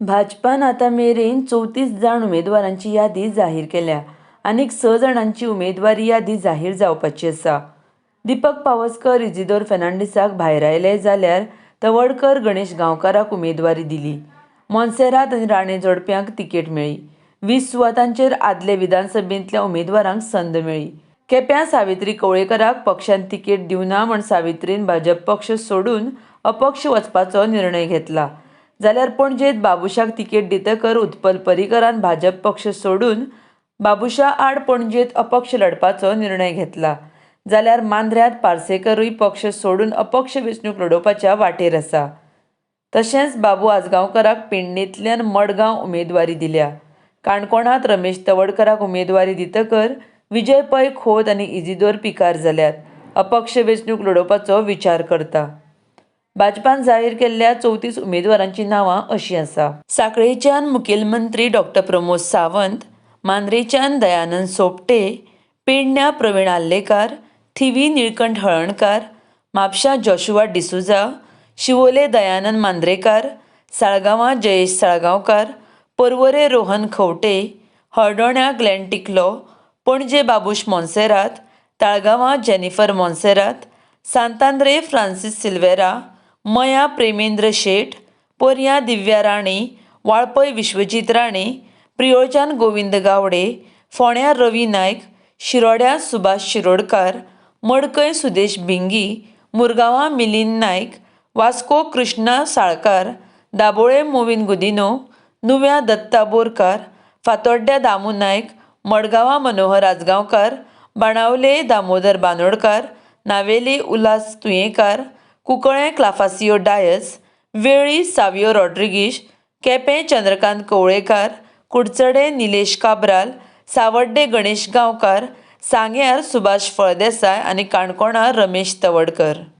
भाजपान आतां मेरेन 34 जाण उमेदवारांची यादी जाहीर केल्या आनीक 6 जाणांची उमेदवारी यादी जाहीर जावपाची आसा। दीपक पावसकर इजिदोर फेर्नांडीसाक भायर आयले जाल्यार तवडकर गणेश गांवकाराक उमेदवारी दिली। मोन्सेरात आनी राणे जोडप्यांक तिकेट मेळ्ळी। 20 सुवातांचेर आदले विधानसभेंतल्या उमेदवारांक संद मेळ्ळी। केप्यां सावित्री कवळेकाराक पक्षान तिकेट दिवना म्हण सावित्रीन भाजप पक्ष सोडून अपक्ष वचपाचो निर्णय घेतला। जाल्यार पणजेंत बाबुशाक तिकेट दितकर उत्पल पर्रीकरान भाजप पक्ष सोडून बाबुशा आड पणजेंत अपक्ष लढपाचो निर्णय घेतला। जाल्यार मांद्र्यात पार्सेकरूय पक्ष सोडून अपक्ष वेंचणूक लडोवपाच्या वाटेर आसा। तशेंच बाबू आजगांवकाराक पेडणेंतल्यान मडगांव उमेदवारी दिल्या। काणकोणांत रमेश तवडकराक उमेदवारी दितकर विजय पै खोत आनी इजिदोर पिकार जाल्यात। अपक्ष वेंचणूक लडोवपाचो विचार करता। भाजपान जाहीर केल्ल्या 34 उमेदवारांची नांवां अशीं आसा। सांखळेच्यान मुखेलमंत्री डॉ प्रमोद सावंत, मांद्रेच्यान दयानंद सोपटे, पेडण्यां प्रवीण आल्लेकार, थिवी निळकंठ हळर्णकार, म्हापशां जोशुआ डिसुजा, शिवोले दयानंद मांद्रेकार, साळगांवां जयेश साळगांवकार, पर्वोरे रोहन खंवटे, हळदोण्यां ग्लेन टिकलो, पणजे बाबूश मोन्सेरात, ताळगांवां जेनिफर मोन्सेरात, सांतांद्रे फ्रांसीस सिल्वेरा, मया प्रेमेंद्र शेट, पर्यां दिव्या राणी, वाळपय विश्वजीत राणे, प्रियोळच्यान गोविंद गावडे, फोंड्यां रवी नायक, शिरोड्यां सुभाष शिरोडकार, मडकय सुदेश भिंगी, मुरगांवां मिलिंद नायक, वास्को कृष्णा साळकार, दाबोळे मोविन गुदिनो, नुव्या दत्ता बोरकार, फातोड्ड्या दामू नायक, मडगांवां मनोहर आजगांवकार, बाणावले दामोदर बांदोडकार, नावेली उल्हास तुयेंकार, कुंकळ्ळे क्लाफासियो डायस, वेळ्ळी सावियो रॉड्रिगीश, केपें चंद्रकांत कवळेकार, कुडचडे निलेश काब्राल, सावड्डे गणेश गांवकार, सांग्यार सुभाष फळदेसाय आनी काणकोणा रमेश तवडकर।